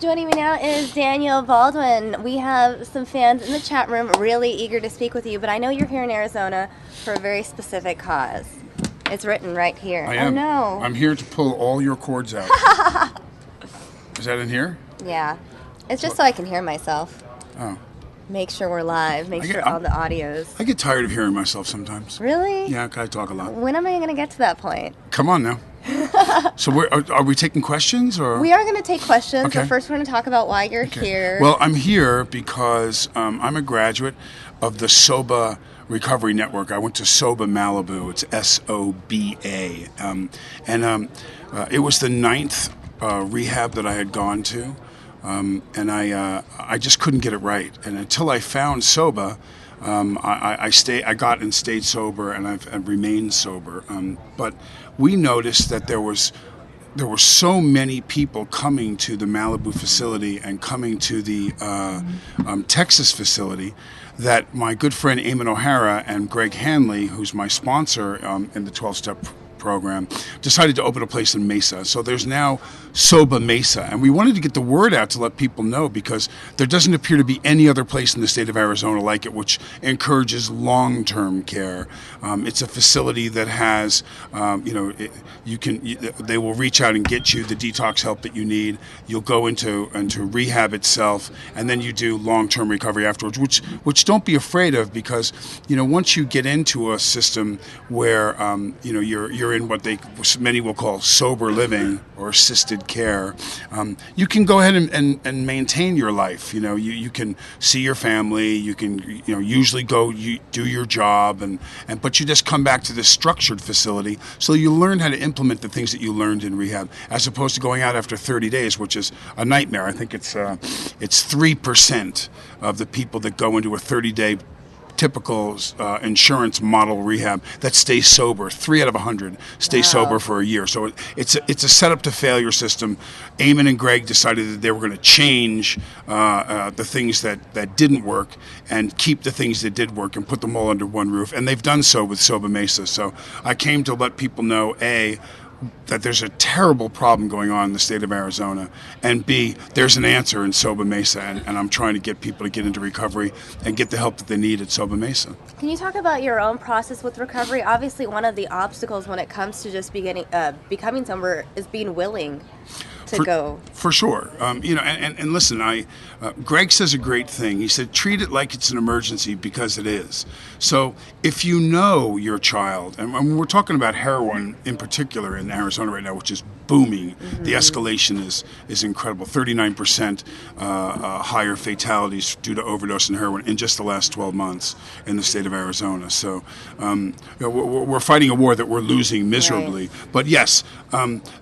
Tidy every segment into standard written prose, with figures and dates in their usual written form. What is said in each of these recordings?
Joining me now is Daniel Baldwin. We have some fans in the chat room really eager to speak with you, but I know you're here in Arizona for a very specific cause. It's written right here. I am. Oh, no. I'm here to pull all your cords out. Is that in here? Yeah. It's just so I can hear myself. Oh. Make sure we're live. Make sure all the audios. I get tired of hearing myself sometimes. Really? Yeah, I talk a lot. When am I going to get to that point? Come on now. So are we taking questions? Or? We are going to take questions, Okay. but first we're going to talk about why you're here. Well, I'm here because I'm a graduate of the Soba Recovery Network. I went to Soba Malibu. It's S-O-B-A. It was the 9th rehab that I had gone to. And I just couldn't get it right. And until I found Soba, I got and stayed sober, and I've remained sober. But we noticed that there were so many people coming to the Malibu facility and coming to the Texas facility that my good friend Eamon O'Hara and Greg Hanley, who's my sponsor in the 12-step program, decided to open a place in Mesa. So there's now Soba Mesa, and we wanted to get the word out to let people know, because there doesn't appear to be any other place in the state of Arizona like it, which encourages long-term care. It's a facility that has, they will reach out and get you the detox help that you need. You'll go into rehab itself, and then you do long-term recovery afterwards, which don't be afraid of, because once you get into a system where you're in what many will call sober living or assisted care, you can go ahead and maintain your life. You can see your family, you can usually go do your job, but you just come back to this structured facility, so you learn how to implement the things that you learned in rehab, as opposed to going out after 30 days, which is a nightmare. I think it's 3% of the people that go into a 30-day typical insurance model rehab that stay sober. 3 out of 100 stay sober for a year. So it's a setup to failure system. Eamon and Greg decided that they were going to change the things that didn't work and keep the things that did work and put them all under one roof. And they've done so with Soba Mesa. So I came to let people know, A, that there's a terrible problem going on in the state of Arizona, and B, there's an answer in Soba Mesa, and I'm trying to get people to get into recovery and get the help that they need at Soba Mesa. Can you talk about your own process with recovery? Obviously, one of the obstacles when it comes to just becoming sober is being willing to go. For sure. And listen, Greg says a great thing. He said, treat it like it's an emergency, because it is. So if you know your child, and we're talking about heroin in particular in Arizona right now, which is booming. Mm-hmm. The escalation is incredible. 39% higher fatalities due to overdose and heroin in just the last 12 months in the state of Arizona. So we're fighting a war that we're losing miserably. Right. But yes,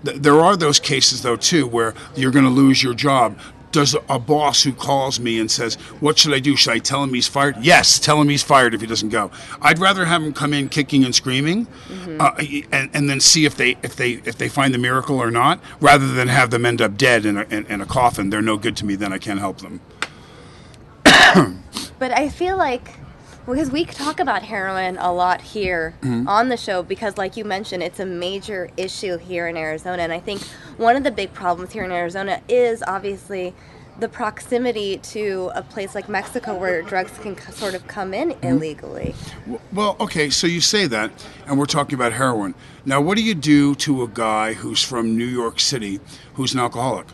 there are those cases, though, too, where you're going to lose your job. Does a boss who calls me and says, what should I do? Should I tell him he's fired? Yes, tell him he's fired if he doesn't go. I'd rather have him come in kicking and screaming, mm-hmm. and then see if they find the miracle or not, rather than have them end up dead in a coffin. They're no good to me, then I can't help them. But I feel like, because we talk about heroin a lot here mm-hmm. on the show, because like you mentioned, it's a major issue here in Arizona. And I think one of the big problems here in Arizona is obviously the proximity to a place like Mexico, where drugs can sort of come in mm-hmm. illegally. Well, okay, so you say that, and we're talking about heroin. Now, what do you do to a guy who's from New York City who's an alcoholic?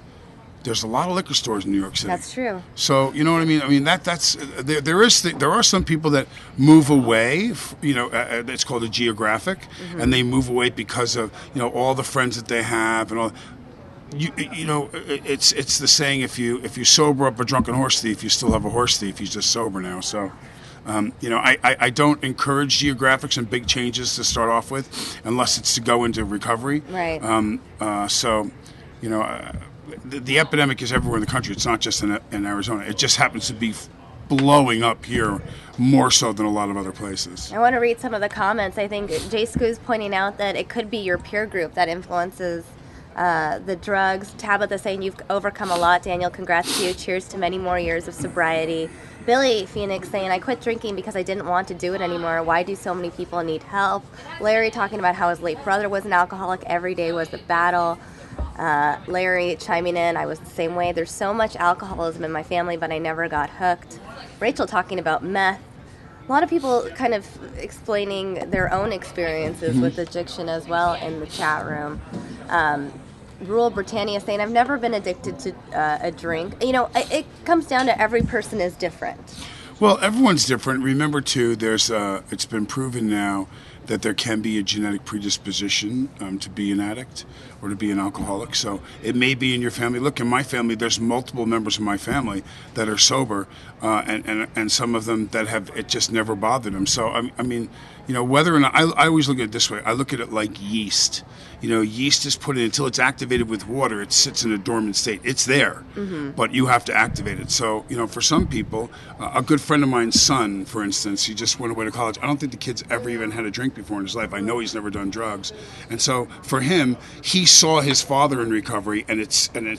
There's a lot of liquor stores in New York City. That's true. So you know what I mean. I mean there are some people that move away. It's called a geographic, mm-hmm. and they move away because of all the friends that they have and all. It's the saying, if you sober up a drunken horse thief, you still have a horse thief. He's just sober now. So. I don't encourage geographics and big changes to start off with, unless it's to go into recovery. Right. The epidemic is everywhere in the country. It's not just in Arizona. It just happens to be blowing up here more so than a lot of other places. I want to read some of the comments. I think Jay Scoo's pointing out that it could be your peer group that influences the drugs. Tabitha saying, you've overcome a lot, Daniel. Congrats to you. Cheers to many more years of sobriety. Billy Phoenix saying, I quit drinking because I didn't want to do it anymore. Why do so many people need help? Larry talking about how his late brother was an alcoholic. Every day was a battle. Larry chiming in, I was the same way. There's so much alcoholism in my family, but I never got hooked. Rachel talking about meth. A lot of people kind of explaining their own experiences with addiction as well in the chat room. Rural Britannia saying, I've never been addicted to a drink. You know, it comes down to every person is different. Well, everyone's different. Remember, too, it's been proven now that there can be a genetic predisposition to be an addict or to be an alcoholic. So it may be in your family. Look, in my family, there's multiple members of my family that are sober, and some of them that have it just never bothered them. So, I mean, you know, whether or not, I always look at it this way. I look at it like yeast. You know, yeast is put in until it's activated with water. It sits in a dormant state. It's there, but you have to activate it. So, you know, for some people, a good friend of mine's son, for instance, he just went away to college. I don't think the kid's ever even had a drink before in his life. I know he's never done drugs. And so for him, he saw his father in recovery, and it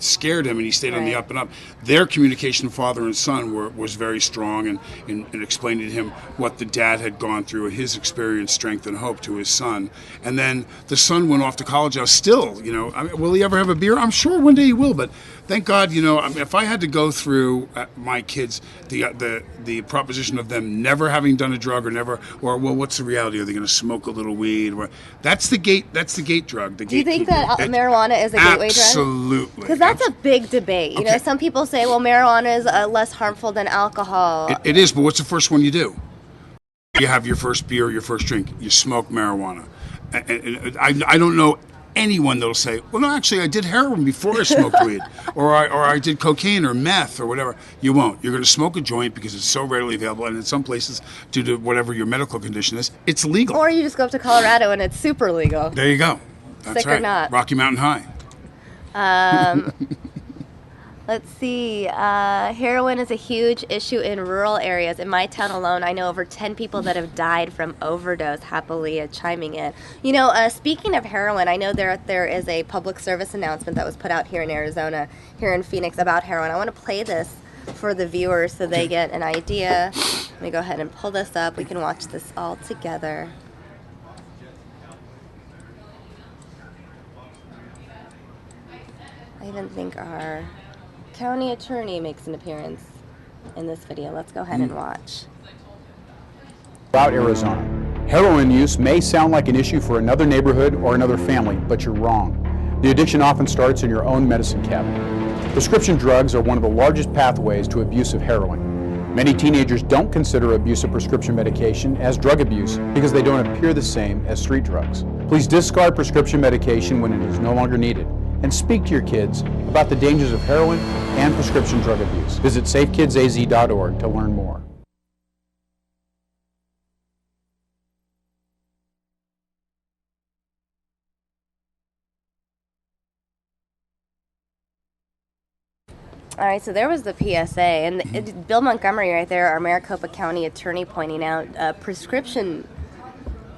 scared him, and he stayed on the up and up. Their communication, father and son, was very strong, and explaining to him what the dad had gone through and his experience, strength, and hope to his son. And then the son went off to college. I was still, you know, I mean, will he ever have a beer? I'm sure one day he will, but thank God, you know, I mean, if I had to go through my kids, the proposition of them never having done a drug or well, what's the reality? Are they going to smoke a little weed? That's the gate drug. Do you think that marijuana is a gateway drug? Absolutely. Because that's a big debate. You know, some people say, well, marijuana is less harmful than alcohol. It is, but what's the first one you do? You have your first beer or your first drink. You smoke marijuana. I don't know anyone that'll say, well, no, actually, I did heroin before I smoked weed, or I did cocaine or meth or whatever. You won't. You're going to smoke a joint because it's so readily available, and in some places, due to whatever your medical condition is, it's legal. Or you just go up to Colorado and it's super legal. There you go. That's Sick right. or not. Rocky Mountain High. Let's see. Heroin is a huge issue in rural areas. In my town alone, I know over 10 people that have died from overdose. Happily chiming in. You know, speaking of heroin, I know there is a public service announcement that was put out here in Arizona, here in Phoenix, about heroin. I want to play this for the viewers so they get an idea. Let me go ahead and pull this up. We can watch this all together. I even think our county attorney makes an appearance in this video. Let's go ahead and watch. About Arizona. Heroin use may sound like an issue for another neighborhood or another family, but you're wrong. The addiction often starts in your own medicine cabinet. Prescription drugs are one of the largest pathways to abuse of heroin. Many teenagers don't consider abuse of prescription medication as drug abuse because they don't appear the same as street drugs. Please discard prescription medication when it is no longer needed, and speak to your kids about the dangers of heroin and prescription drug abuse. Visit safekidsaz.org to learn more. All right, so there was the PSA, and Bill Montgomery right there, our Maricopa County attorney, pointing out prescription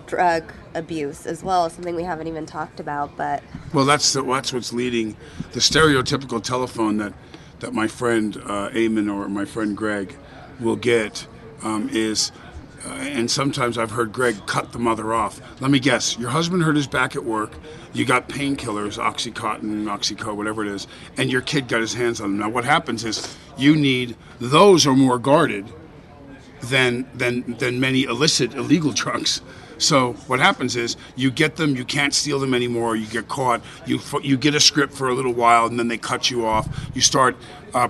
drug abuse as well, something we haven't even talked about. But well, that's what's leading the stereotypical telephone that my friend Eamon or my friend Greg will get is. And sometimes I've heard Greg cut the mother off. Let me guess, your husband hurt his back at work, you got painkillers, Oxycontin, Oxyco, whatever it is, and your kid got his hands on them. Now what happens is those are more guarded than many illicit, illegal drugs. So what happens is you get them, you can't steal them anymore, you get caught, you get a script for a little while, and then they cut you off. You start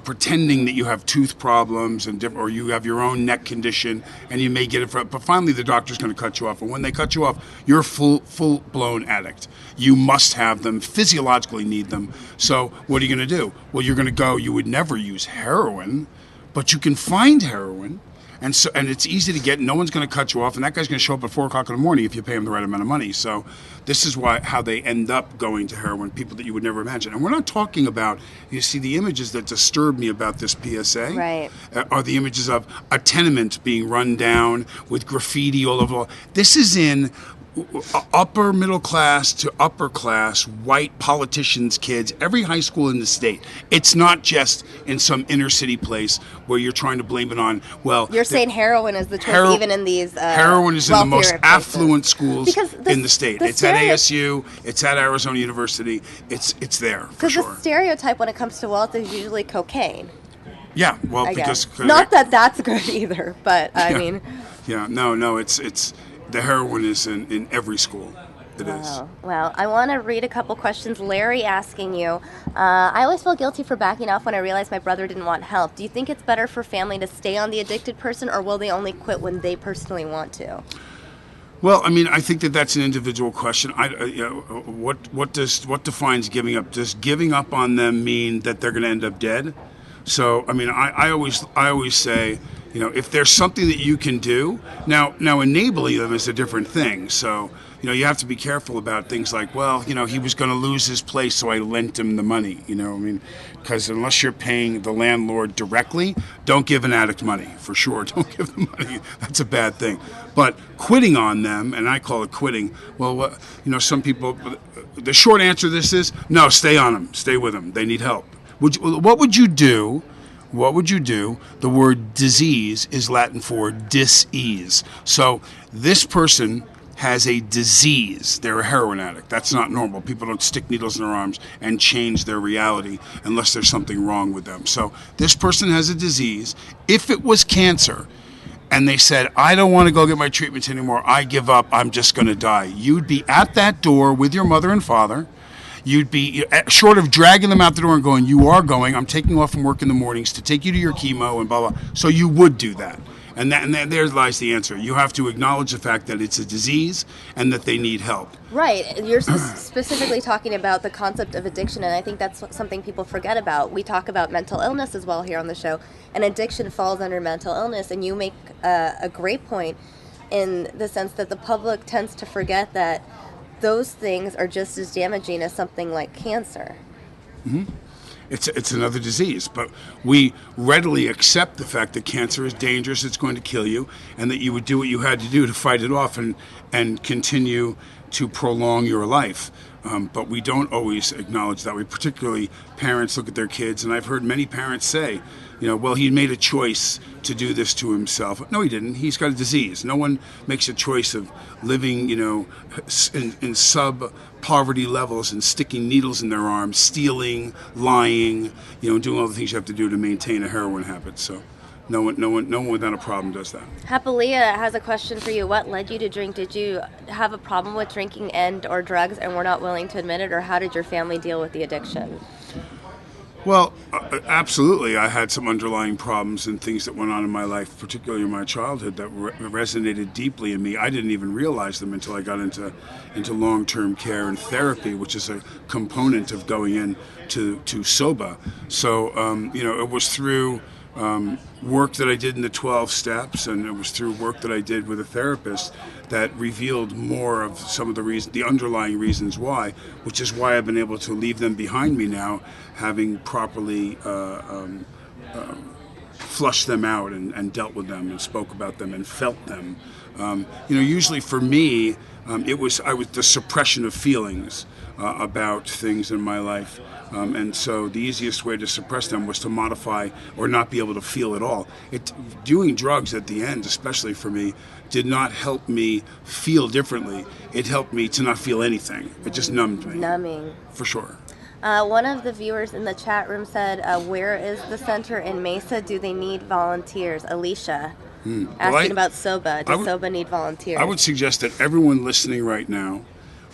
pretending that you have tooth problems or you have your own neck condition, and you may get it but finally the doctor's going to cut you off. And when they cut you off, you're a full-blown addict. You must have them, physiologically need them. So what are you going to do? Well, you're going to go, you would never use heroin, but you can find heroin. And it's easy to get. No one's going to cut you off, and that guy's going to show up at 4 o'clock in the morning if you pay him the right amount of money. So this is how they end up going to heroin, people that you would never imagine. And we're not talking about, you see, the images that disturb me about this PSA right. Are the images of a tenement being run down with graffiti all over. This is in upper middle class to upper class white politicians' kids, every high school in the state. It's not just in some inner city place where you're trying to blame it on, well... You're saying heroin is the choice even in these heroin is in the most places. affluent schools in the state. It's at ASU, it's at Arizona University, it's there, for sure. Because the stereotype when it comes to wealth is usually cocaine. Yeah, well, because... Not that that's good either, but I mean... Yeah, no, it's... The heroin is in every school. It is. Well, I want to read a couple questions. Larry asking you, I always feel guilty for backing off when I realize my brother didn't want help. Do you think it's better for family to stay on the addicted person, or will they only quit when they personally want to? Well, I mean, I think that's an individual question. What defines giving up? Does giving up on them mean that they're going to end up dead? So, I mean, I always say, if there's something that you can do, now enabling them is a different thing. So, you have to be careful about things like, well, he was going to lose his place, so I lent him the money. Because unless you're paying the landlord directly, don't give an addict money, for sure. Don't give them money. That's a bad thing. But quitting on them, and I call it quitting, well, some people, the short answer to this is, no, stay on them. Stay with them. They need help. What would you do? What would you do? The word disease is Latin for dis-ease. So this person has a disease. They're a heroin addict. That's not normal. People don't stick needles in their arms and change their reality unless there's something wrong with them. So this person has a disease. If it was cancer and they said, I don't want to go get my treatments anymore, I give up, I'm just going to die, you'd be at that door with your mother and father. You'd be short of dragging them out the door and going, you are going, I'm taking off from work in the mornings to take you to your chemo and blah, blah. So you would do that. And there lies the answer. You have to acknowledge the fact that it's a disease and that they need help. Right. You're specifically talking about the concept of addiction, and I think that's something people forget about. We talk about mental illness as well here on the show, and addiction falls under mental illness, and you make a great point in the sense that the public tends to forget that those things are just as damaging as something like cancer. Mm-hmm. It's another disease, but we readily accept the fact that cancer is dangerous, it's going to kill you, and that you would do what you had to do to fight it off and continue to prolong your life. But we don't always acknowledge that. We particularly, parents look at their kids, and I've heard many parents say, well, he made a choice to do this to himself. No, he didn't. He's got a disease. No one makes a choice of living, in sub-poverty levels and sticking needles in their arms, stealing, lying, doing all the things you have to do to maintain a heroin habit. So no one without a problem does that. Hapalia has a question for you. What led you to drink? Did you have a problem with drinking or drugs and were not willing to admit it, or how did your family deal with the addiction? Well, absolutely. I had some underlying problems and things that went on in my life, particularly in my childhood, that resonated deeply in me. I didn't even realize them until I got into long-term care and therapy, which is a component of going into Soba. So, it was through work that I did in the 12 steps, and it was through work that I did with a therapist that revealed more of some of the underlying reasons why, which is why I've been able to leave them behind me now, having properly flushed them out and dealt with them and spoke about them and felt them. Usually for me, it was the suppression of feelings about things in my life. And so the easiest way to suppress them was to modify or not be able to feel at all. Doing drugs at the end, especially for me, did not help me feel differently. It helped me to not feel anything. It just numbed me. Numbing. For sure. One of the viewers in the chat room said, where is the center in Mesa? Do they need volunteers? Alicia, asking about Soba. Does Soba need volunteers? I would suggest that everyone listening right now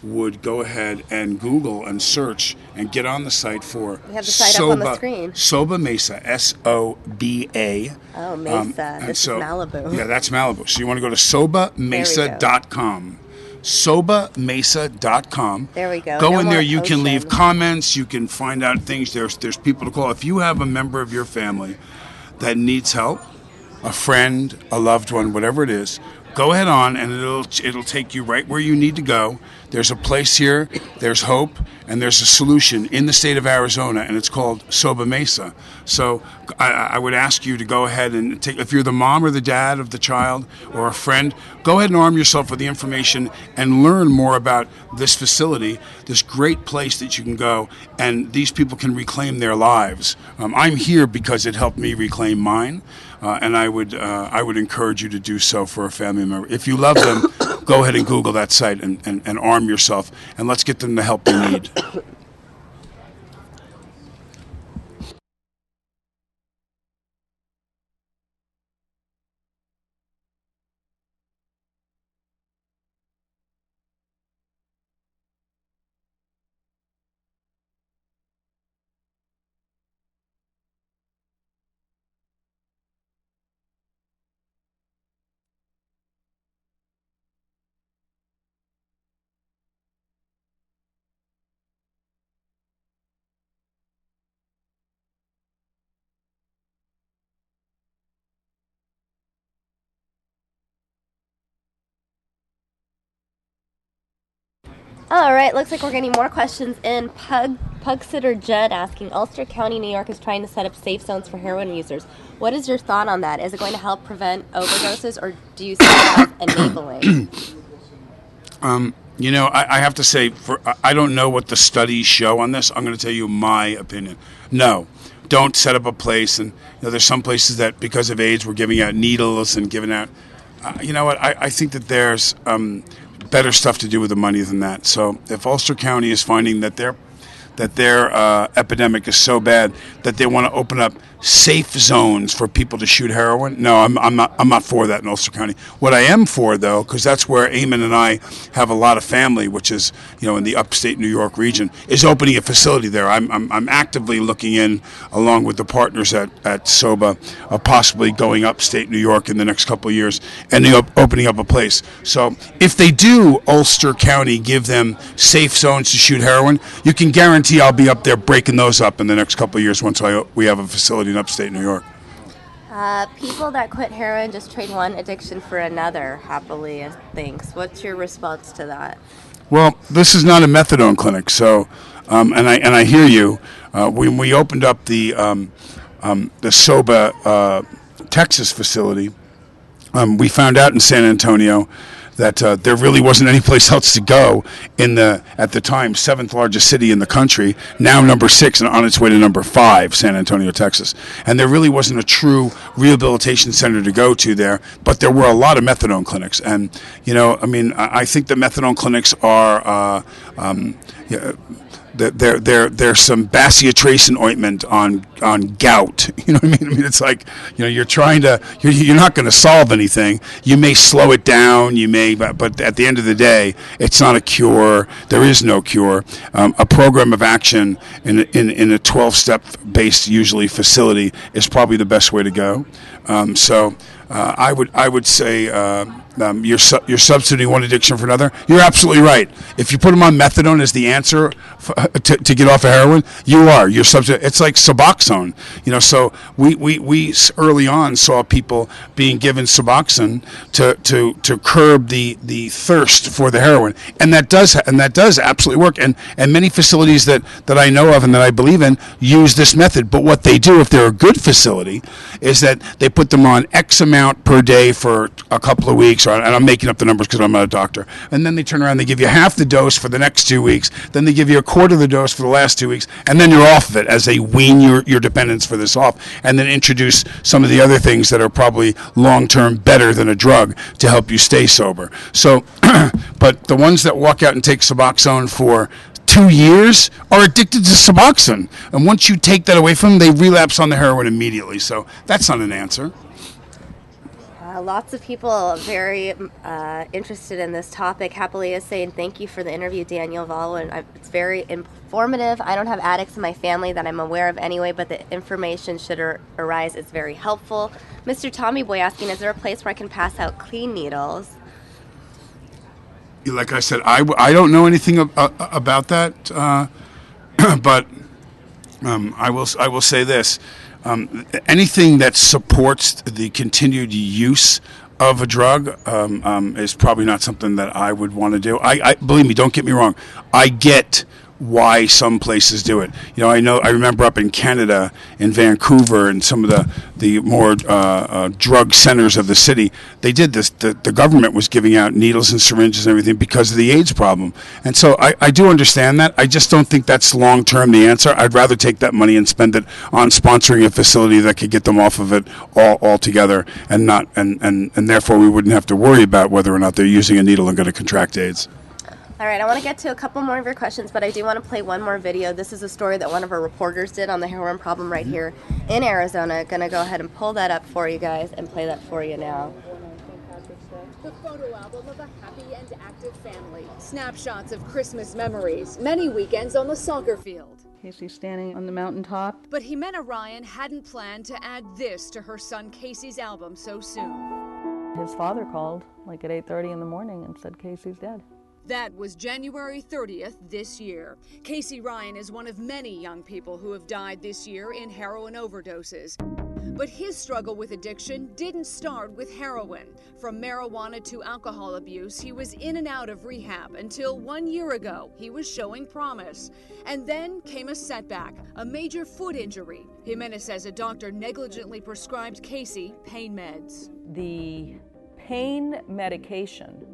would go ahead and Google and search and get on the site for we have the site up on the screen. Soba Mesa, S-O-B-A. Oh, Mesa. This is Malibu. Yeah, that's Malibu. So you want to go to sobamesa.com. sobamesa.com. There we go. Go in there. You can leave comments. You can find out things. There's people to call. If you have a member of your family that needs help, a friend, a loved one, whatever it is, go ahead on, and it'll take you right where you need to go. There's a place here, there's hope, and there's a solution in the state of Arizona, and it's called Soba Mesa. So I would ask you to go ahead and take, if you're the mom or the dad of the child or a friend, go ahead and arm yourself with the information and learn more about this facility, this great place that you can go, and these people can reclaim their lives. I'm here because it helped me reclaim mine. And I would encourage you to do so for a family member. If you love them, go ahead and Google that site and arm yourself, and let's get them the help they need. All right, looks like we're getting more questions in. Pug Sitter Judd asking, Ulster County, New York is trying to set up safe zones for heroin users. What is your thought on that? Is it going to help prevent overdoses, or do you see it as enabling? You know, I have to say, I don't know what the studies show on this. I'm going to tell you my opinion. No, don't set up a place. And there's some places that, because of AIDS, we're giving out needles and giving out. You know what? I think that there's better stuff to do with the money than that. So if Ulster County is finding that their epidemic is so bad that they want to open up safe zones for people to shoot heroin, no, I'm not for that in Ulster County. What I am for, though, because that's where Eamon and I have a lot of family, which is in the upstate New York region, is opening a facility there. I'm actively looking in, along with the partners at Soba, possibly going upstate New York in the next couple of years and opening up a place. So if they do, Ulster County, give them safe zones to shoot heroin, you can guarantee I'll be up there breaking those up in the next couple of years once we have a facility in upstate New York. People that quit heroin just trade one addiction for another happily, thanks. What's your response to that? Well, this is not a methadone clinic, so and I hear you. When we opened up the Soba, Texas facility, we found out in San Antonio that there really wasn't any place else to go in at the time, 7th largest city in the country, now number 6 and on its way to number 5, San Antonio, Texas. And there really wasn't a true rehabilitation center to go to there, but there were a lot of methadone clinics. And, I think the methadone clinics are... There's some bacitracin ointment on gout. You know what I mean? It's like, you're not going to solve anything. You may slow it down. You may, but at the end of the day, it's not a cure. There is no cure. A program of action in a 12-step based usually facility is probably the best way to go. I would say you're substituting one addiction for another. You're absolutely right. If you put them on methadone as the answer to get off of heroin, you're substituting. It's like Suboxone. So we early on saw people being given Suboxone to curb the thirst for the heroin, and that does absolutely work. And many facilities that I know of and that I believe in use this method. But what they do, if they're a good facility, is that they put them on X amount per day for a couple of weeks, and I'm making up the numbers because I'm not a doctor, and then they turn around, they give you half the dose for the next 2 weeks, then they give you a quarter of the dose for the last 2 weeks, and then you're off of it as they wean your dependence for this off, and then introduce some of the other things that are probably long-term better than a drug to help you stay sober. So, but the ones that walk out and take Suboxone for 2 years are addicted to Suboxone, and once you take that away from them, they relapse on the heroin immediately. So that's not an answer. Lots of people very interested in this topic. Happily is saying thank you for the interview, Daniel Baldwin. It's very informative. I don't have addicts in my family that I'm aware of anyway, but the information should arise. It's very helpful. Mr. Tommy Boy asking, is there a place where I can pass out clean needles? Like I said, I don't know anything about that, but I will say this. Anything that supports the continued use of a drug is probably not something that I would want to do. I believe me, don't get me wrong. I get why some places do it. I remember up in Canada, in Vancouver, and some of the more drug centers of the city, they did this. The government was giving out needles and syringes and everything because of the AIDS problem. And so I do understand that. I just don't think that's long-term the answer. I'd rather take that money and spend it on sponsoring a facility that could get them off of it altogether, and not and therefore we wouldn't have to worry about whether or not they're using a needle and going to contract AIDS. All right, I want to get to a couple more of your questions, but I do want to play one more video. This is a story that one of our reporters did on the heroin problem right here in Arizona. Going to go ahead and pull that up for you guys and play that for you now. The photo album of a happy and active family. Snapshots of Christmas memories. Many weekends on the soccer field. Casey's standing on the mountaintop. But Jimena Ryan hadn't planned to add this to her son Casey's album so soon. His father called like at 8:30 in the morning and said Casey's dead. That was January 30th this year. Casey Ryan is one of many young people who have died this year in heroin overdoses. But his struggle with addiction didn't start with heroin. From marijuana to alcohol abuse, he was in and out of rehab until 1 year ago he was showing promise. And then came a setback, a major foot injury. Jimena says a doctor negligently prescribed Casey pain meds. The pain medication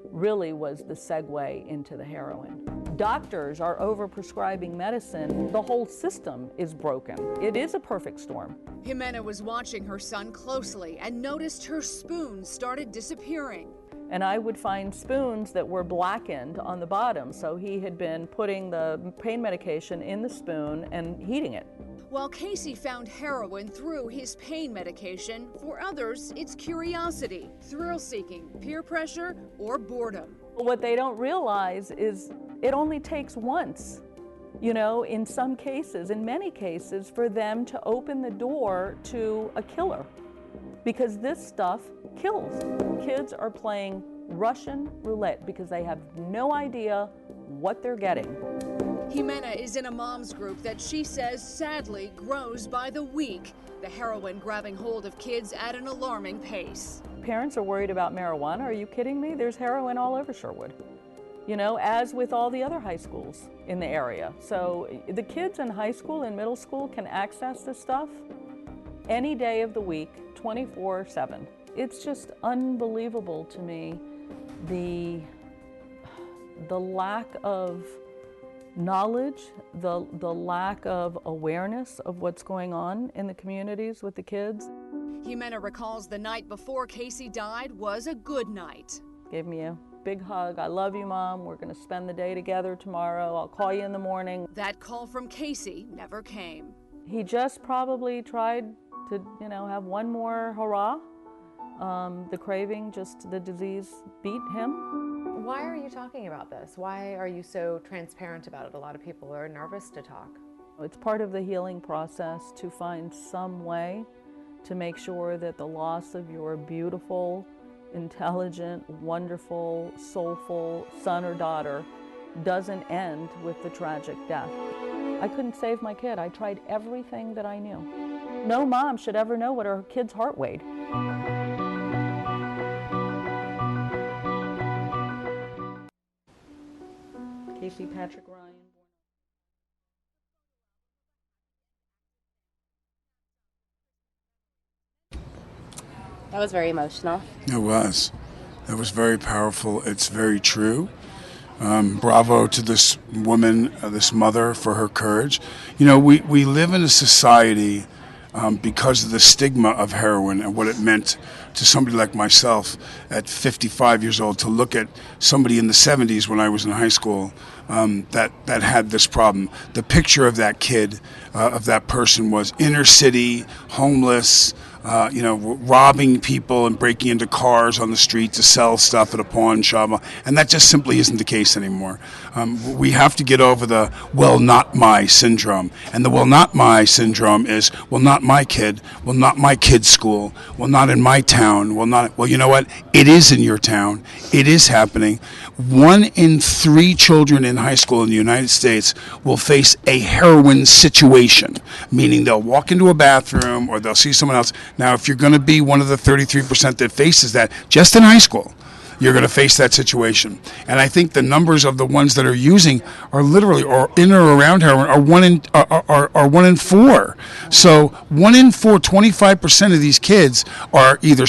really was the segue into the heroin. Doctors are overprescribing medicine. The whole system is broken. It is a perfect storm. Jimena was watching her son closely and noticed her spoons started disappearing. And I would find spoons that were blackened on the bottom, so he had been putting the pain medication in the spoon and heating it. While Casey found heroin through his pain medication, for others, it's curiosity, thrill-seeking, peer pressure, or boredom. What they don't realize is it only takes once, in some cases, in many cases, for them to open the door to a killer. Because this stuff kills. Kids are playing Russian roulette because they have no idea what they're getting. Jimena is in a mom's group that she says sadly grows by the week. The heroin grabbing hold of kids at an alarming pace. Parents are worried about marijuana. Are you kidding me? There's heroin all over Sherwood. As with all the other high schools in the area. So the kids in high school and middle school can access this stuff any day of the week, 24/7. It's just unbelievable to me, the lack of knowledge, the lack of awareness of what's going on in the communities with the kids. Jimena recalls the night before Casey died was a good night. Gave me a big hug. I love you, Mom. We're going to spend the day together tomorrow. I'll call you in the morning. That call from Casey never came. He just probably tried to, have one more hurrah. The craving, just the disease beat him. Why are you talking about this? Why are you so transparent about it? A lot of people are nervous to talk. It's part of the healing process to find some way to make sure that the loss of your beautiful, intelligent, wonderful, soulful son or daughter doesn't end with the tragic death. I couldn't save my kid. I tried everything that I knew. No mom should ever know what her kid's heart weighed. Casey Patrick Ryan. That was very emotional. It was. That was very powerful. It's very true. Bravo to this woman, this mother, for her courage. We live in a society because of the stigma of heroin and what it meant to somebody like myself at 55 years old to look at somebody in the 70s when I was in high school that had this problem. The picture of that kid, of that person, was inner city, homeless, robbing people and breaking into cars on the street to sell stuff at a pawn shop. And that just simply isn't the case anymore. We have to get over the, well, not my syndrome. And the well, not my syndrome is, well, not my kid, well, not my kid's school, well, not in my town, well, you know what? It is in your town. It is happening. 1 in 3 children in high school in the United States will face a heroin situation, meaning they'll walk into a bathroom or they'll see someone else Now, if you're going to be one of the 33% that faces that, just in high school, you're going to face that situation. And I think the numbers of the ones that are using are literally, or in or around heroin, are one in four. So 1 in 4, 25% of these kids are either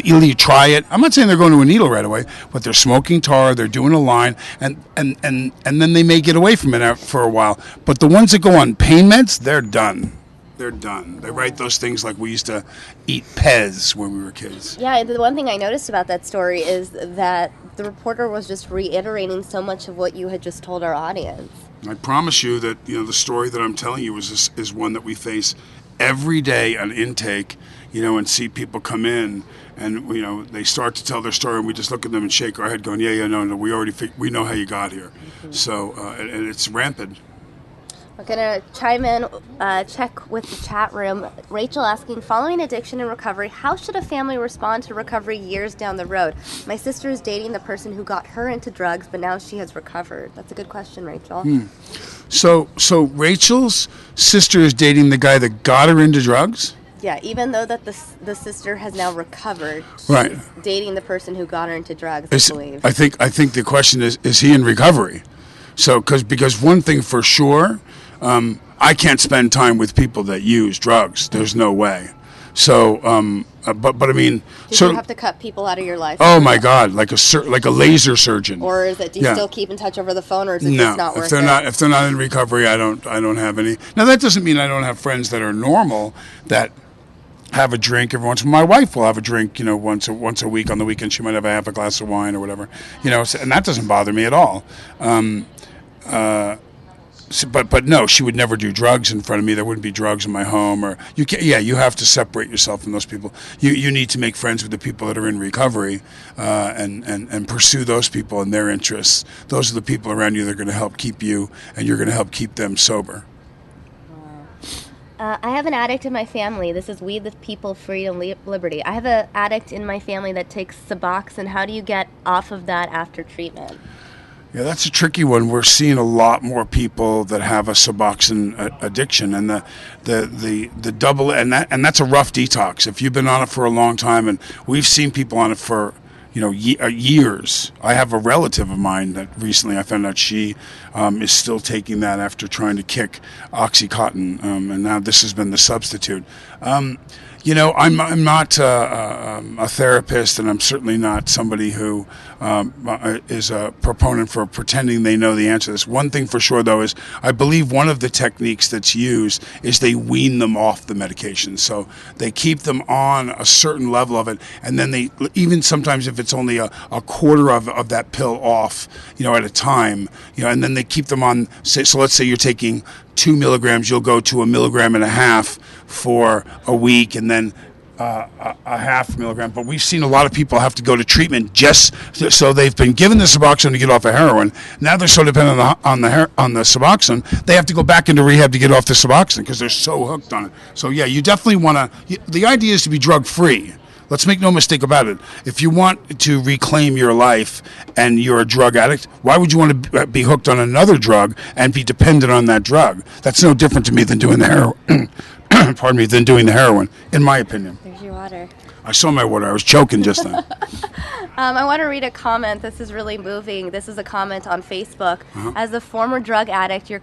either try it. I'm not saying they're going to a needle right away, but they're smoking tar, they're doing a line, and then they may get away from it for a while. But the ones that go on pain meds, they're done. They're done. They write those things like we used to eat Pez when we were kids. Yeah, the one thing I noticed about that story is that the reporter was just reiterating so much of what you had just told our audience. I promise you that the story that I'm telling you is one that we face every day on intake, and see people come in and they start to tell their story and we just look at them and shake our head going, no, we know how you got here. Mm-hmm. So and it's rampant. We're going to chime in, check with the chat room. Rachel asking, following addiction and recovery, how should a family respond to recovery years down the road? My sister is dating the person who got her into drugs, but now she has recovered. That's a good question, Rachel. So Rachel's sister is dating the guy that got her into drugs? Yeah, even though that the sister has now recovered, she's right, dating the person who got her into drugs, I believe. I think the question is he in recovery? So because one thing for sure, I can't spend time with people that use drugs. There's no way. So, but I mean, Did you have to cut people out of your life? Oh my God, like a laser surgeon. Or is it? Do you still keep in touch over the phone, or is it just not worth it? If they're not in recovery, I don't have any. Now that doesn't mean I don't have friends that are normal that have a drink every once in a while. My wife will have a drink, once a week. On the weekend, she might have half a glass of wine or whatever, and that doesn't bother me at all. But no, she would never do drugs in front of me. There wouldn't be drugs in my home, or you have to separate yourself from those people. You need to make friends with the people that are in recovery, and pursue those people and their interests. Those are the people around you that are going to help keep you, and you're going to help keep them sober. I have an addict in my family. This is We the People, Freedom, Liberty. I have an addict in my family that takes Suboxone. How do you get off of that after treatment? Yeah, that's a tricky one. We're seeing a lot more people that have a Suboxone addiction, and the double, and that's a rough detox. If you've been on it for a long time, and we've seen people on it for years. I have a relative of mine that recently I found out she is still taking that after trying to kick OxyContin, and now this has been the substitute. I'm not a therapist, and I'm certainly not somebody who is a proponent for pretending they know the answer to this. One thing for sure, though, is I believe one of the techniques that's used is they wean them off the medication. So they keep them on a certain level of it, and then they, even sometimes if it's only a quarter of that pill off, at a time, and then they keep them on, so let's say you're taking 2 milligrams, you'll go to 1.5 milligrams for a week, and then a half milligram. But we've seen a lot of people have to go to treatment just so they've been given the Suboxone to get off of heroin. Now they're so dependent on the Suboxone, they have to go back into rehab to get off the Suboxone because they're so hooked on it. So yeah, you definitely want to. The idea is to be drug free. Let's make no mistake about it. If you want to reclaim your life and you're a drug addict, why would you want to be hooked on another drug and be dependent on that drug? That's no different to me than doing the heroin. Pardon me, than doing the heroin, in my opinion. There's your water. I saw my water. I was choking just then. I want to read a comment. This is really moving. This is a comment on Facebook. As a former drug addict, your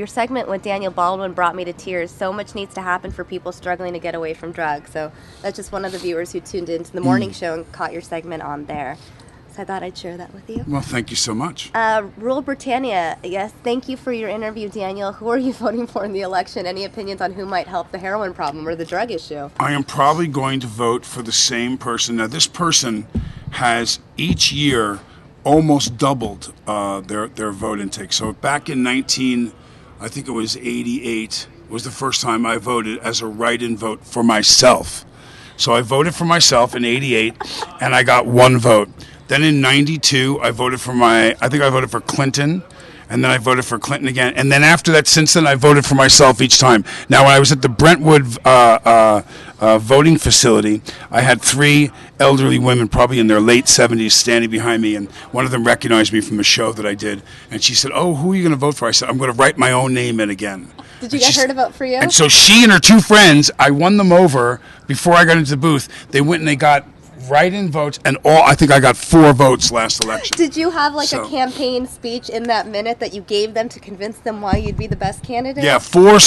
segment with Daniel Baldwin brought me to tears. So much needs to happen for people struggling to get away from drugs. So that's just one of the viewers who tuned into the morning show and caught your segment on there. So I thought I'd share that with you. Well, thank you so much. Rule Britannia, yes, thank you for your interview, Daniel. Who are you voting for in the election? Any opinions on who might help the heroin problem or the drug issue? I am probably going to vote for the same person. Now, this person has each year almost doubled their vote intake. So back in 88 was the first time I voted as a write-in vote for myself. So I voted for myself in 88, and I got one vote. Then in 92, I voted for Clinton, and then I voted for Clinton again. And then after that, since then, I voted for myself each time. Now, when I was at the Brentwood voting facility, I had 3 elderly women, probably in their late 70s, standing behind me, and one of them recognized me from a show that I did. And she said, "Oh, who are you going to vote for?" I said, "I'm going to write my own name in again." Did you get her to vote for you? And so she and her 2 friends, I won them over before I got into the booth, they went and they got write-in votes, and I think I got 4 votes last election. Did you have a campaign speech in that minute that you gave them to convince them why you'd be the best candidate? Yeah, 4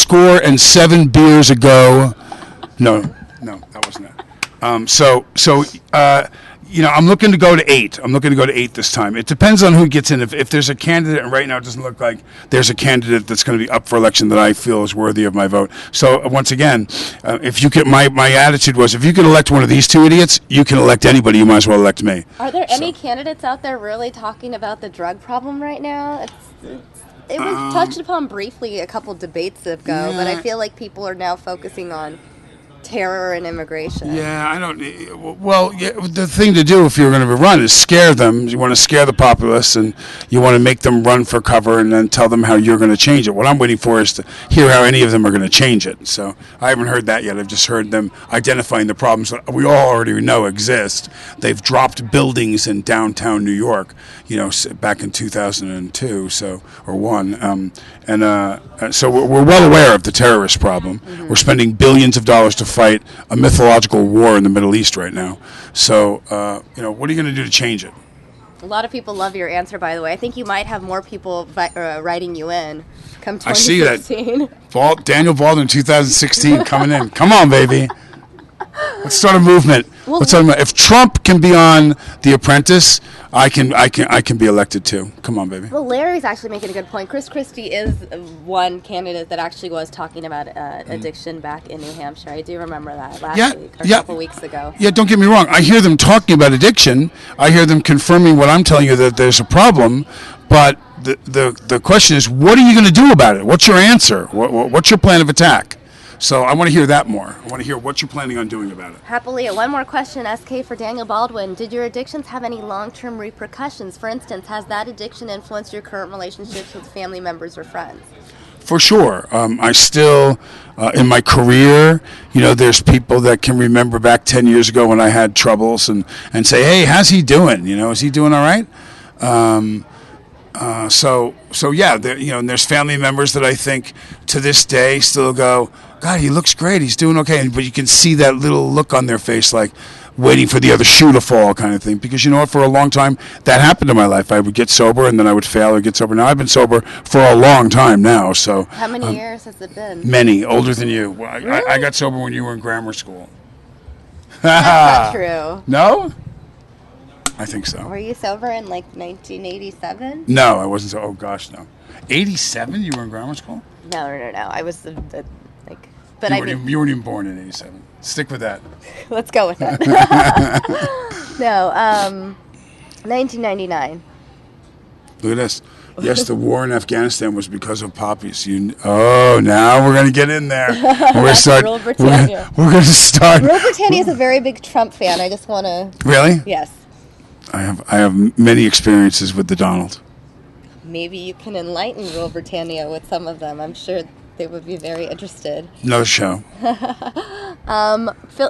beers ago. No, that wasn't it. I'm looking to go to 8. I'm looking to go to 8 this time. It depends on who gets in. If there's a candidate, and right now it doesn't look like there's a candidate that's going to be up for election that I feel is worthy of my vote. So once again, if you could, my attitude was, if you could elect one of these 2 idiots, you can elect anybody. You might as well elect me. Are there any candidates out there really talking about the drug problem right now? It was touched upon briefly a couple debates ago, but I feel like people are now focusing on terror and immigration. Yeah, I don't. Well, the thing to do if you're going to run is scare them. You want to scare the populace, and you want to make them run for cover, and then tell them how you're going to change it. What I'm waiting for is to hear how any of them are going to change it. So I haven't heard that yet. I've just heard them identifying the problems that we all already know exist. They've dropped buildings in downtown New York, back in 2002, or 1, so we're well aware of the terrorist problem. Mm-hmm. We're spending billions of dollars to fight a mythological war in the Middle East right now. So, what are you going to do to change it? A lot of people love your answer, by the way. I think you might have more people writing you in come 2016. I see that. Daniel Baldwin, 2016, coming in. Come on, baby. Let's start a movement. If Trump can be on The Apprentice, I can be elected too. Come on, baby. Well, Larry's actually making a good point. Chris Christie is one candidate that actually was talking about addiction back in New Hampshire. I do remember that last week or a couple weeks ago. Yeah, don't get me wrong. I hear them talking about addiction. I hear them confirming what I'm telling you, that there's a problem. But the question is, what are you going to do about it? What's your answer? What's your plan of attack? So I want to hear that more. I want to hear what you're planning on doing about it. Happily, one more question, SK, for Daniel Baldwin. Did your addictions have any long-term repercussions? For instance, has that addiction influenced your current relationships with family members or friends? For sure. I still, in my career, there's people that can remember back 10 years ago when I had troubles and say, hey, how's he doing? Is he doing all right? And there's family members that I think to this day still go, God, he looks great. He's doing okay. But you can see that little look on their face, like waiting for the other shoe to fall kind of thing. Because for a long time, that happened in my life. I would get sober, and then I would fail or get sober. Now, I've been sober for a long time now. So how many years has it been? Many. Older than you. Well, really? I got sober when you were in grammar school. That's not true. No? I think so. Were you sober in 1987? No, I wasn't. Oh gosh, no. 87? You were in grammar school? No. I was you weren't even born in 87. Stick with that. Let's go with that. No, 1999. Look at this. Yes, the war in Afghanistan was because of poppies. Now we're going to get in there. We're going to start. Rule Britannia. We're going to start. Rule Britannia is a very big Trump fan. I just want to. Really? Yes. I have many experiences with the Donald. Maybe you can enlighten Rule Britannia with some of them. I'm sure they would be very interested. No show.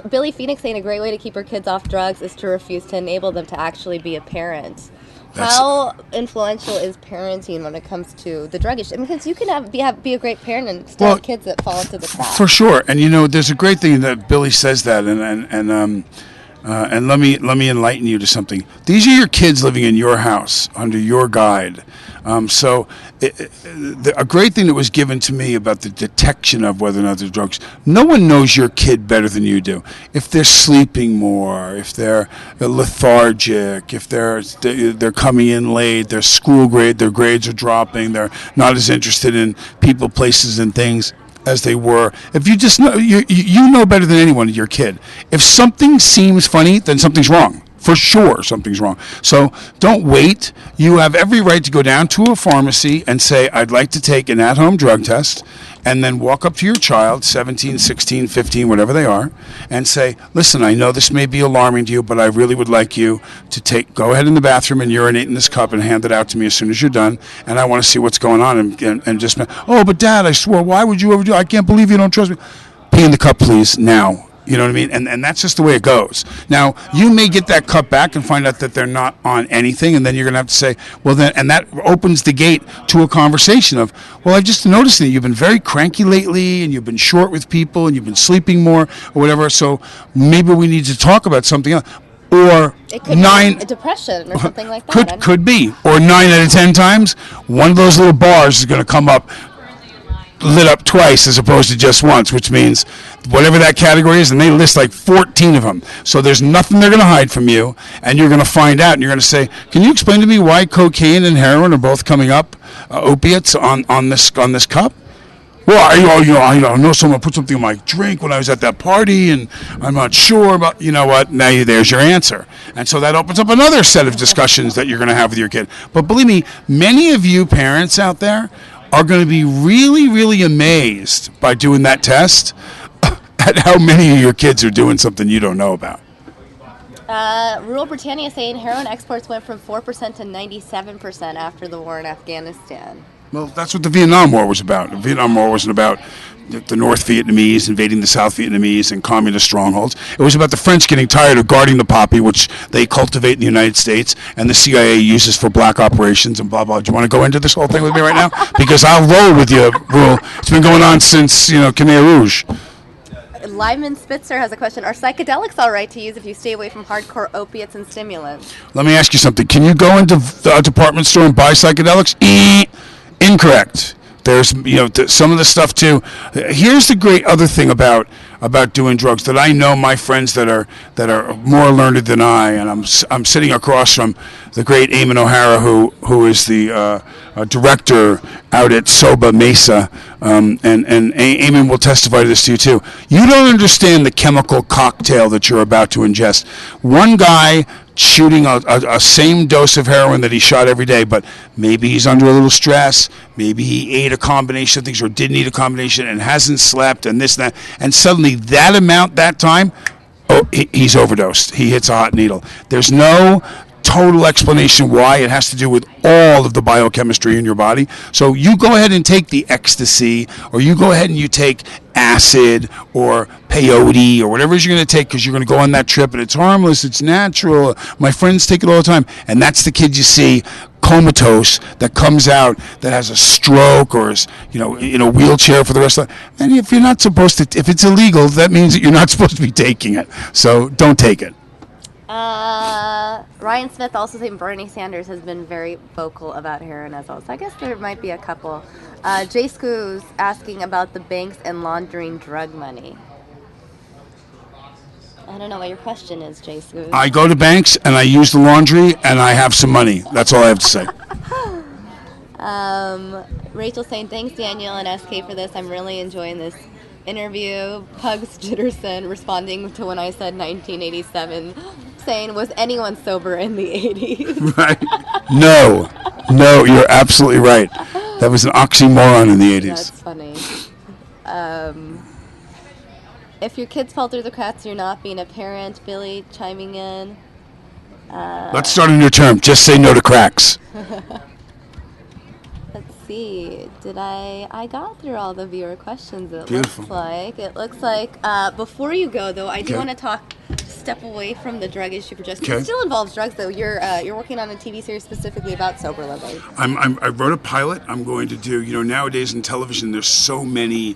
Billy Phoenix saying a great way to keep her kids off drugs is to refuse to enable them to actually be a parent. How influential is parenting when it comes to the drug issue? Because you can be a great parent and still have kids that fall into the trap. For sure. And there's a great thing that Billy says that, and let me enlighten you to something. These are your kids living in your house under your guide. A great thing that was given to me about the detection of whether or not they're drugs. No one knows your kid better than you do. If they're sleeping more, if they're lethargic, if they're coming in late, their grades are dropping, they're not as interested in people, places, and things as they were. If you just know, you know better than anyone your kid. If something seems funny, then something's wrong. For sure, something's wrong. So don't wait. You have every right to go down to a pharmacy and say, I'd like to take an at-home drug test, and then walk up to your child, 17, 16, 15, whatever they are, and say, listen, I know this may be alarming to you, but I really would like you to go ahead in the bathroom and urinate in this cup and hand it out to me as soon as you're done, and I want to see what's going on. And just, oh, but Dad, I swear, why would you ever do it? I can't believe you don't trust me. Pee in the cup, please, now. You know what I mean? And that's just the way it goes. Now, you may get that cut back and find out that they're not on anything, and then you're going to have to say, well, then, and that opens the gate to a conversation of, well, I've just noticed that you've been very cranky lately, and you've been short with people, and you've been sleeping more, or whatever, so maybe we need to talk about something else. Or it could be a depression or something like that. Could be. Or 9 out of 10 times, one of those little bars is going to come up lit up twice as opposed to just once, which means whatever that category is, and they list like 14 of them. So there's nothing they're going to hide from you, and you're going to find out, and you're going to say, can you explain to me why cocaine and heroin are both coming up, opiates, on this cup? Well, I know someone put something in my drink when I was at that party, and I'm not sure about, you know what, now there's your answer. And so that opens up another set of discussions that you're going to have with your kid. But believe me, many of you parents out there are going to be really, really amazed by doing that test at how many of your kids are doing something you don't know about. Rural Britannia saying heroin exports went from 4% to 97% after the war in Afghanistan. Well, that's what the Vietnam War was about. The Vietnam War wasn't about the North Vietnamese invading the South Vietnamese and communist strongholds. It was about the French getting tired of guarding the poppy, which they cultivate in the United States, and the CIA uses for black operations and blah, blah. Do you want to go into this whole thing with me right now? Because I'll roll with you, Rule. It's been going on since, Khmer Rouge. Lyman Spitzer has a question. Are psychedelics all right to use if you stay away from hardcore opiates and stimulants? Let me ask you something. Can you go into a department store and buy psychedelics? Incorrect. There's, some of the stuff too. Here's the great other thing about doing drugs that I know my friends that are more learned than I, and I'm sitting across from the great Eamon O'Hara, who is the director out at Soba Mesa, and Eamon will testify to this to you too. You don't understand the chemical cocktail that you're about to ingest. One guy shooting a same dose of heroin that he shot every day, but maybe he's under a little stress, maybe he ate a combination of things or didn't eat a combination and hasn't slept and this and that, and suddenly that amount, that time, he's overdosed. He hits a hot needle. There's no total explanation why. It has to do with all of the biochemistry in your body. So you go ahead and take the ecstasy, or you go ahead and you take acid or peyote or whatever it is you're going to take, because you're going to go on that trip, and it's harmless, it's natural. My friends take it all the time, and that's the kid you see comatose that comes out that has a stroke or is in a wheelchair for the rest of the life. And if you're not supposed to, if it's illegal, that means that you're not supposed to be taking it. So don't take it. Ryan Smith also saying Bernie Sanders has been very vocal about heroin as well. So I guess there might be a couple. Jay Scoo's asking about the banks and laundering drug money. I don't know what your question is, Jay Scoo. I go to banks and I use the laundry and I have some money. That's all I have to say. Rachel saying, thanks Daniel and SK for this. I'm really enjoying this interview. Pugs Jitterson responding to when I said 1987, saying, was anyone sober in the 80s? Right. No, you're absolutely right. That was an oxymoron in the 80s. That's funny. If your kids fall through the cracks, you're not being a parent. Billy chiming in. Let's start a new term. Just say no to cracks. Let's see. Did I got through all the viewer questions, it Beautiful. looks like. Before you go, though, I do want to step away from the drug issue for just a second. It still involves drugs, though. You're working on a TV series specifically about sober living. I wrote a pilot. I'm going to do, nowadays in television, there's so many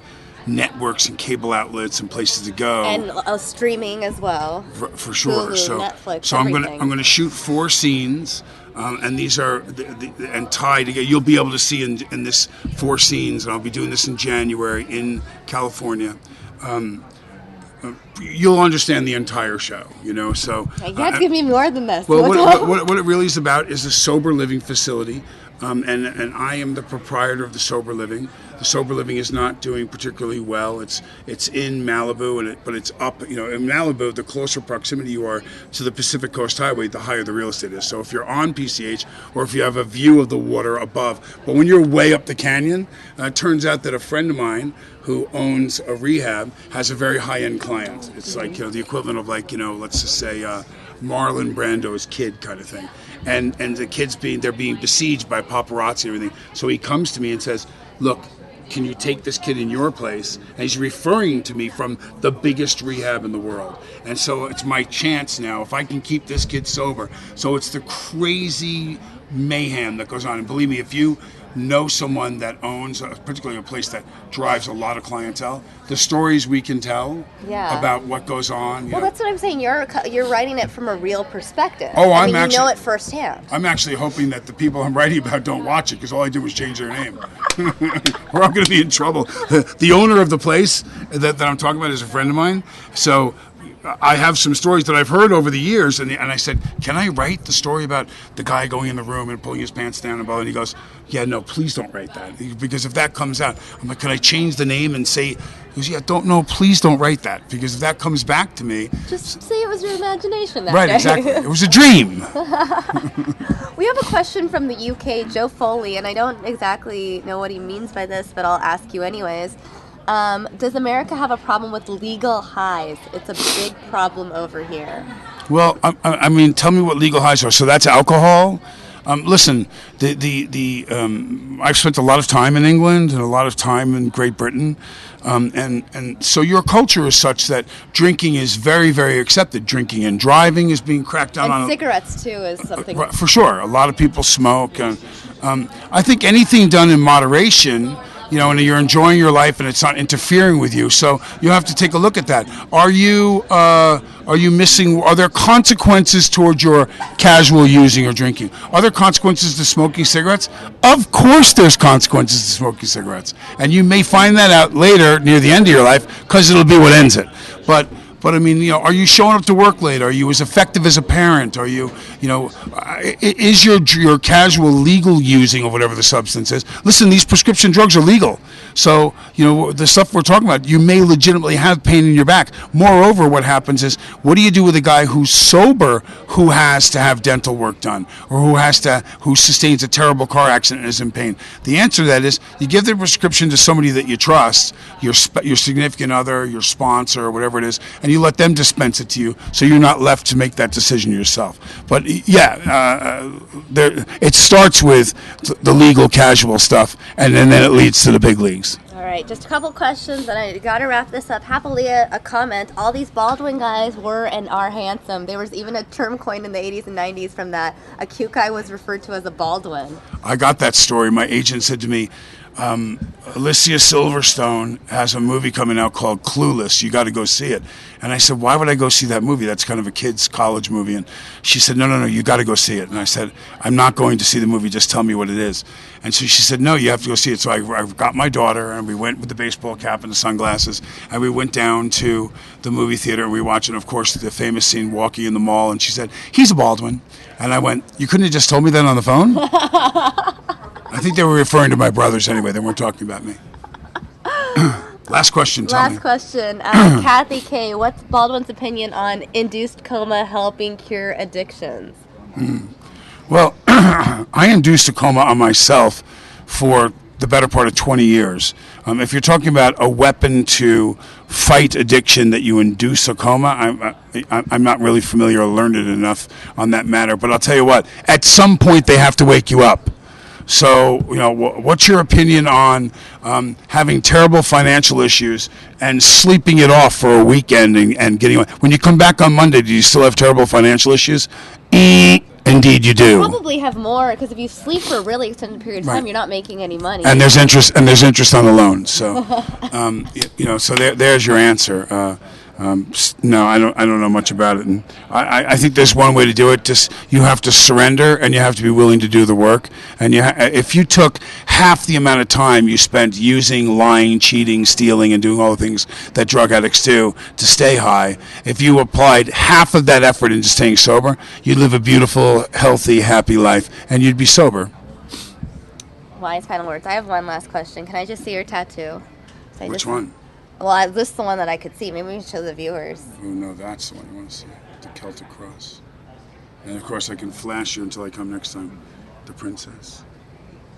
networks and cable outlets and places to go, and streaming as well. For sure. Hulu, Netflix, so I'm going to shoot 4 scenes, and these are and tied together. You'll be able to see in this 4 scenes, and I'll be doing this in January in California. You'll understand the entire show, So you have to give me more than this. Well, what it really is about is a sober living facility. And I am the proprietor of the Sober Living. The Sober Living is not doing particularly well. It's in Malibu, but it's up. In Malibu, the closer proximity you are to the Pacific Coast Highway, the higher the real estate is. So if you're on PCH, or if you have a view of the water above, but when you're way up the canyon, it turns out that a friend of mine who owns a rehab has a very high-end client. It's like the equivalent of let's just say Marlon Brando's kid kind of thing. And the kids being besieged by paparazzi and everything. So he comes to me and says, look, can you take this kid in your place? And he's referring to me from the biggest rehab in the world. And so it's my chance now, if I can keep this kid sober. So it's the crazy mayhem that goes on. And believe me, if you know someone that owns, particularly a place that drives a lot of clientele, the stories we can tell about what goes on. Well, that's what I'm saying. You're writing it from a real perspective. Oh, I mean, you know it firsthand. I'm actually hoping that the people I'm writing about don't watch it, because all I did was change their name. Or I'm going to be in trouble. The owner of the place that I'm talking about is a friend of mine. So I have some stories that I've heard over the years, and I said, can I write the story about the guy going in the room and pulling his pants down and he goes, yeah, no, please don't write that, because if that comes out, I'm like, can I change the name and say, he goes, yeah, please don't write that, because if that comes back to me, just say it was your imagination that right, day. Exactly, it was a dream. We have a question from the UK, Joe Foley, and I don't exactly know what he means by this, but I'll ask you anyways. Does America have a problem with legal highs? It's a big problem over here. Well, I mean, tell me what legal highs are. So that's alcohol. Listen, I've spent a lot of time in England and a lot of time in Great Britain, and so your culture is such that drinking is very, very accepted. Drinking and driving is being cracked down on. And cigarettes too is something. For sure, a lot of people smoke, and I think anything done in moderation. And you're enjoying your life and it's not interfering with you. So you have to take a look at that. Are you missing, are there consequences towards your casual using or drinking? Are there consequences to smoking cigarettes? Of course there's consequences to smoking cigarettes. And you may find that out later near the end of your life, because it'll be what ends it. But I mean, are you showing up to work late? Are you as effective as a parent? Are you, is your casual legal using of whatever the substance is? Listen, these prescription drugs are legal. So, the stuff we're talking about, you may legitimately have pain in your back. Moreover, what happens is, what do you do with a guy who's sober, who has to have dental work done, or who sustains a terrible car accident and is in pain? The answer to that is, you give the prescription to somebody that you trust, your significant other, your sponsor, or whatever it is, and you let them dispense it to you, so you're not left to make that decision yourself. But it starts with the legal casual stuff, and then it leads to the big leagues. All right, just a couple questions, and I got to wrap this up. Happily, a comment. All these Baldwin guys were and are handsome. There was even a term coined in the 80s and 90s from that. A cute guy was referred to as a Baldwin. I got that story. My agent said to me, Alicia Silverstone has a movie coming out called Clueless. You got to go see it. And I said, why would I go see that movie? That's kind of a kid's college movie. And she said, no, you got to go see it. And I said, I'm not going to see the movie. Just tell me what it is. And so she said, no, you have to go see it. So I got my daughter, and we went with the baseball cap and the sunglasses, and we went down to the movie theater, and we watched, and of course, the famous scene walking in the mall. And she said, he's a Baldwin. And I went, you couldn't have just told me that on the phone? I think they were referring to my brothers anyway. They weren't talking about me. Last question, tell me. Last question. Kathy K., what's Baldwin's opinion on induced coma helping cure addictions? Well, I induced a coma on myself for the better part of 20 years. If you're talking about a weapon to fight addiction that you induce a coma, I'm not really familiar or learned enough on that matter. But I'll tell you what, at some point they have to wake you up. So, what's your opinion on having terrible financial issues and sleeping it off for a weekend and getting away? When you come back on Monday, do you still have terrible financial issues? Indeed, you do. You probably have more, because if you sleep for a really extended period of time, you're not making any money. And there's interest on the loan. So, so there's your answer. No, I don't know much about it, and I think there's one way to do it. Just you have to surrender, and you have to be willing to do the work. And if you took half the amount of time you spent using, lying, cheating, stealing, and doing all the things that drug addicts do to stay high, if you applied half of that effort into staying sober, you'd live a beautiful, healthy, happy life, and you'd be sober. Wise final words. I have one last question. Can I just see your tattoo? Which one? Well, this is the one that I could see. Maybe we can show the viewers. Oh, no, that's the one you want to see. The Celtic cross. And, of course, I can flash you until I come next time. The princess.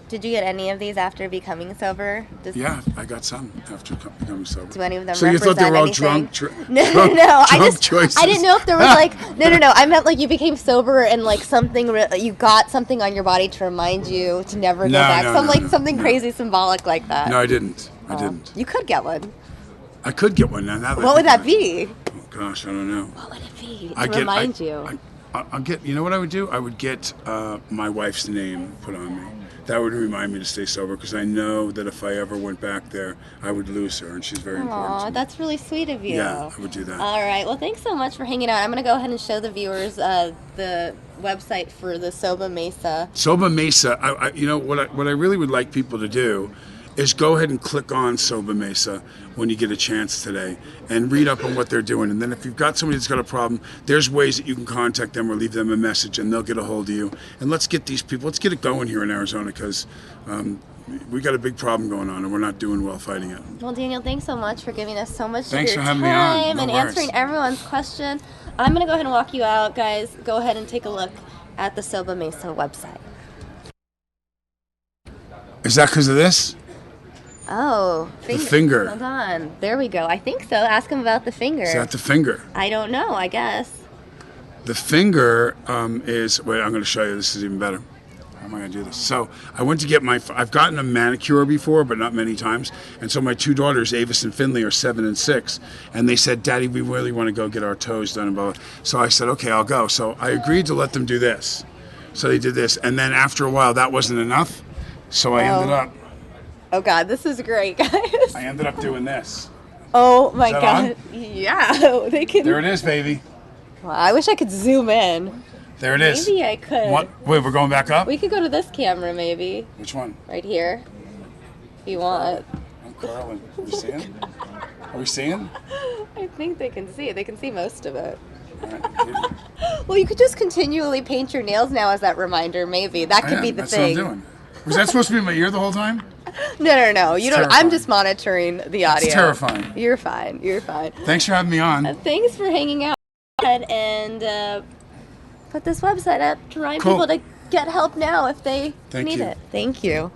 Did you get any of these after becoming sober? Yeah, I got some after becoming sober. Do any of them So you thought they were all anything? drunk? No. Choices. I didn't know if there was like no. I meant like you became sober and like you got something on your body to remind you to never go back. Something crazy symbolic like that. No, I didn't. I didn't. You could get one. I could get one now. What would that be? Oh gosh, I don't know. What would it be to remind you? I'll get. You know what I would do? I would get my wife's name put on me. That would remind me to stay sober because I know that if I ever went back there, I would lose her, and she's very important to me. That's really sweet of you. Yeah, I would do that. All right. Well, thanks so much for hanging out. I'm going to go ahead and show the viewers the website for the Soba Mesa. Soba Mesa. You know what I really would like people to do is go ahead and click on Soba Mesa when you get a chance today and read up on what they're doing. And then if you've got somebody that's got a problem, there's ways that you can contact them or leave them a message and they'll get a hold of you. And let's get these people, let's get it going here in Arizona because we got a big problem going on and we're not doing well fighting it. Well, Daniel, thanks so much for giving us so much of Thanks your for having me on. No and worries. answering everyone's question. I'm going to go ahead and walk you out, guys. Go ahead and take a look at the Soba Mesa website. Is that because of this? Oh, the finger. Hold on. There we go. I think so. Ask him about the finger. Is that the finger? I don't know, I guess. The finger is, wait, I'm going to show you. This is even better. How am I going to do this? So I went to get I've gotten a manicure before, but not many times. And so my two daughters, Avis and Finley, are 7 and 6. And they said, Daddy, we really want to go get our toes done. And blah, blah. So I said, okay, I'll go. So I agreed to let them do this. So they did this. And then after a while, that wasn't enough. So I ended up. Oh, God, this is great, guys. I ended up doing this. Oh, my God. On? Yeah, they can. There it is, baby. Well, I wish I could zoom in. There it is. Maybe I could. What? Wait, we're going back up? We could go to this camera, maybe. Which one? Right here. If you want. I'm curling. Are we seeing? Are we seeing? I think they can see it. They can see most of it. All right. Well, you could just continually paint your nails now as that reminder, maybe. That could be the thing. That's what I'm doing. Was that supposed to be in my ear the whole time? No. You don't. I'm just monitoring the audio. It's terrifying. You're fine. You're fine. Thanks for having me on. Thanks for hanging out. And put this website up to remind people to get help now if they need it. Thank you.